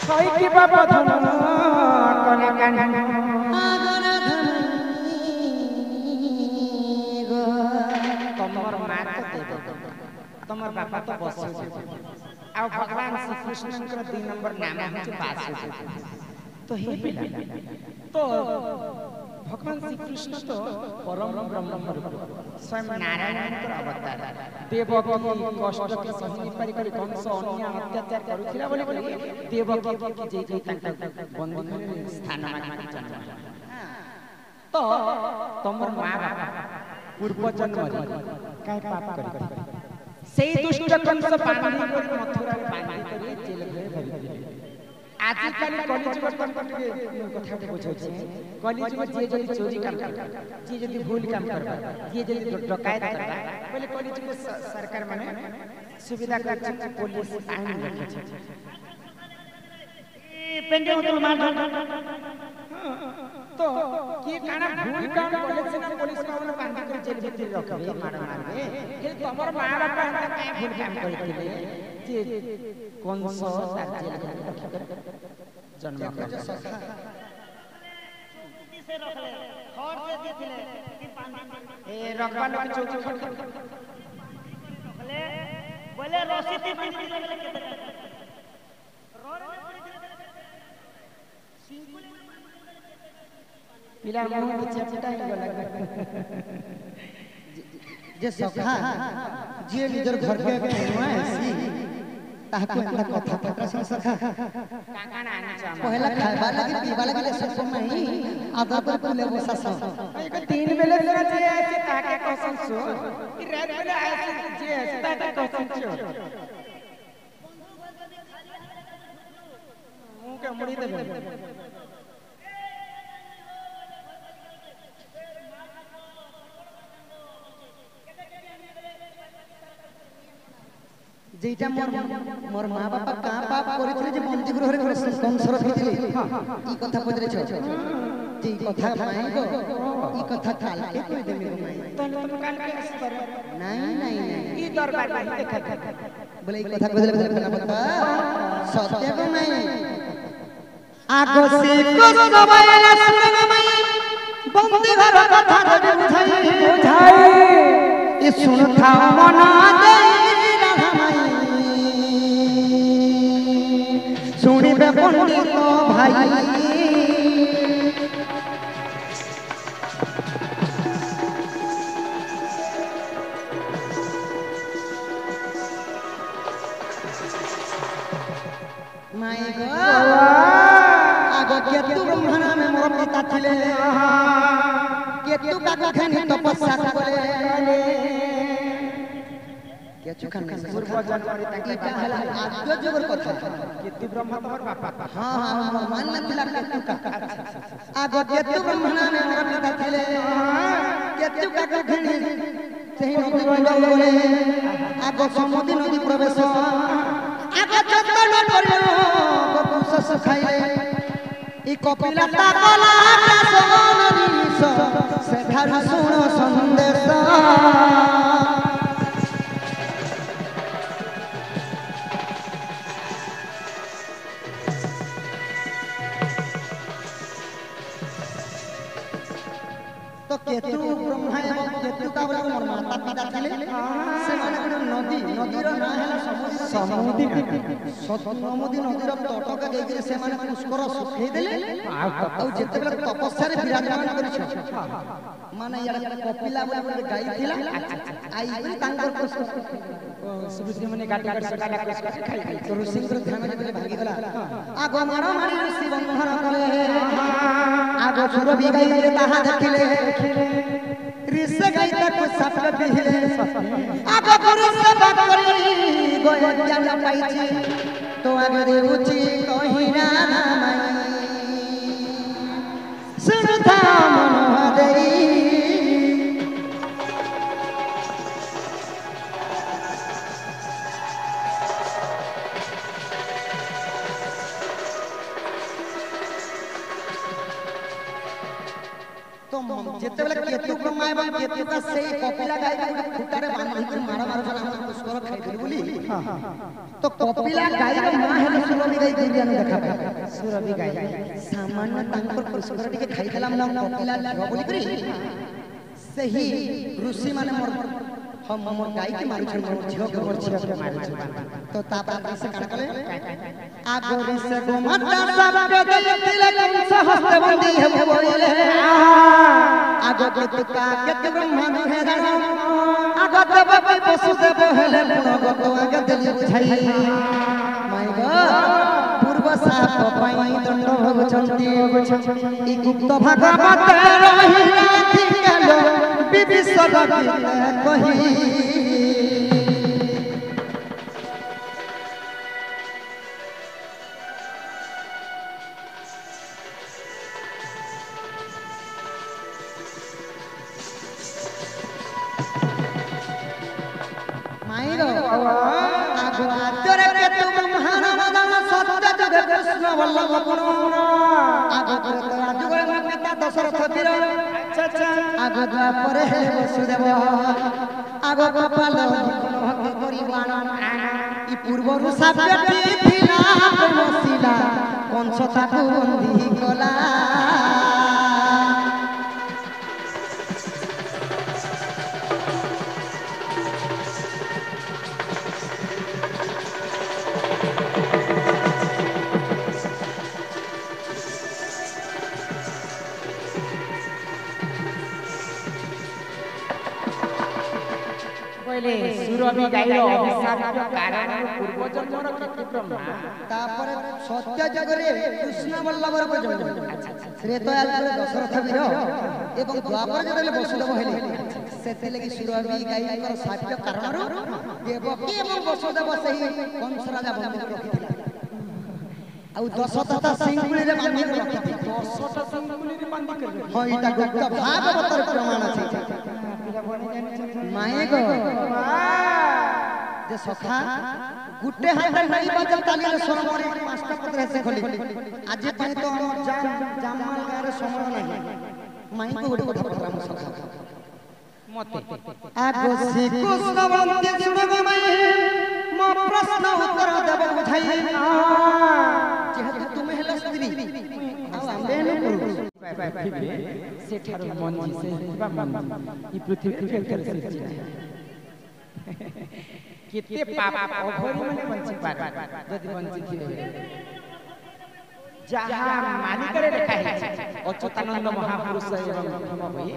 ছয় কি বাবা ধন কনা কানা আগনা গো तमर माँ तो देव तमर बापा तो बस आ भगवान श्री कृष्ण का 2 नंबर नाम है वासुदेव तो हे पिला तो भगवान श्री कृष्ण तो परम ब्रह्म स्वयं नारायण का अवतार देवकी कष्ट के सही पारि करी कंस अन्य अत्याचार करूथिला बोली देवकी की जे जे तांका बंदी स्थान में जन्म तो तमर माँ बापा पूर्व जन्म काय पाप करी सेई दुष्ट कंस बांधी कर मथुरा बांधी कर जेल में भरी आज काल कलिजुग तंत्र के कथा बुझौ छी कलिजुग जे जदी चोरी काम करबा जे जदी भूल काम करबा जे जदी डकैत करबा पहले कलिजुग सरकार माने सुविधा कर पुलिस आइन रखे छै पेंडे होतल मार तो की काना भूल काम कले से पुलिस माने बांधी कर जेल भीतर रखबे मार मारबे फिर तमर मां बापा काय भूल काम करथिले जे कंस तार जेल में रखकर जन्म कर सखा से रखले खर से दिथिले कि बांधी ए रखबा लोग चौकी खड़ रखले बोले रसीदी बांधी लगले केते रोड में पड़ी सिंकुल पिला मुंह के चपटा ही गला जे सखा जे निजर घर के खेलवा ऐसी ताको हमरा कथा पता सुन सखा काका ना आने चाह पहला खाइबा लगी पीबा लगी सब नहीं आधा पर कुले बसा एक 3 बेले जरा जे ऐसे ताके कसम सो कि रात बेले ऐसे जे ऐसे ताके कसम सो मुंह के मुड़ी देबे जेटा मोर मां बापा का पाप करिथिले जे बंदी गृह रे कंस रखिथिले ई कथा पदरे छ जे कथा माई गो ई कथा काल के कहि दे मेरो माई तुम काल के अस्तर नहीं ई दरबार में देखा बोले ई कथा पदरे ना बता सत्य को नहीं आगो से को सबायला सुन माई बंदी घर कथा रे बुझाई ई सुन था मना दे सुनिबे पंडित भाई माय गो आगो केतु ब्रह्मणा में मोर पिता थिले केतु का कखनी तपस्या करे केतु का पूर्व जन्म रे ताके कहला आद्य जुगर कथा केतु ब्रह्मा तोर बापा हां हां मान न थिला केतु का आगो केतु ब्रह्मणा में मोर पिता थिले केतु का कखनी सही नदी बोले आगो समुद्र नदी प्रवेश आगो जतन करियो गोपुस सखाइले ई कपिला ताकला सोन रिस सेठार सुन संदेश तो केतु ब्रह्मा एवं केतु का बोले मोर माता पिता थिले से माने नदी नदीर ना हैला समुद्र समुद्र नदीर तटका देके से माने पुष्कर सुखै देले आ जेते बेले तपस्या रे विराजमान करिछ माने यार कपिला बोले गाई थिला आई तांकर पुष्कर सुबुद्ध मने काट काट सकाला कुछ खाई तो ऋषि को ध्यान में भागी गला आगो मारो मारी ऋषि बंधन कले आगो सुरभि गाई रे ताहा देखिले ऋष गाई तक साप बिहिले आगो गुरु से बात करी गोय ज्ञान पाइछि तो आगे रे उची कहिना माई सुनता मन देई जेते बेले केतु ब्रह्मा एवं केतु का सेई कपिला गाई को खुटारे बांधी के मारा मारा तो कपिला गाईर मां हेले सुरभि गाई दुनिया ने देखा पाए सुरभि गाई सामान्य तांकर पुष्कर टिके खाइतला हम कपिला झियो बोली करी सही ऋषि माने हम मोर गाई के मारू छन मोर झियो के मारू छन तो तापर से काट कले आगोरी से गोमाता सब के दिल कंस हस्त बंदी है बोले आगो के तुका के ब्रह्मा में है जानो आगो देव के पशु देव हेले पुनो गो आगे दिली बुझाई माय गॉड पूर्व साप पाई दंड भोग छंती ई गुप्त भागवत रहिला थिकलो विविशद कही माइरो आगो आदर के तुम महान मदन सत्य जग कृष्ण वल्लभ पुराण आगो करत राजुगण में पिता दशरथ वीर आगो द्वापर हे वसुदेव आगो गोपाल के परिवार ई पूर्वरु साप्यटी थिला प्रेमशिला कंस ताकू बंदी कला पहले सुरभि गाईर अभिशाप कारण पूर्व जन्मर कृति ब्रह्मा तापर सत्य जगरे कृष्ण वल्लभर को जन्म त्रेतया जगरे दशरथ वीर एवं द्वापर जगरे वसुदेव हेले सेते लगी सुरभि गाईर साप्य कारणरो देवकी एवं वसुदेव सही कंस राजा बंदी रखिथिला आउ दशरथ सिंगुली रे बांधी रखिथिला दशरथ सिंगुली रे बांधी कर हां इटा गुप्त भागवतर प्रमाण अछि माए गो जे सखा गुटे हाथ नहीं बजल ताली रे सोन मोरी पांचटा पत्र से खोली आज पई तो हम जामल गारे समय नहीं माई को गुटे गुटे पत्र हम सखा मते आगो श्री कृष्ण वंदे सुनब मई मो प्रश्न उत्तर देब बुझाई जेहेतु तुम हेलो स्त्री आ आंबे न करू सेठार मन से ई पृथ्वी फेल कर से कितने पाप अघोरी माने बंची पार यदि बंची थिले जहाँ मानिक रे लिखा है अच्युतानंद महापुरुष एवं भीम भई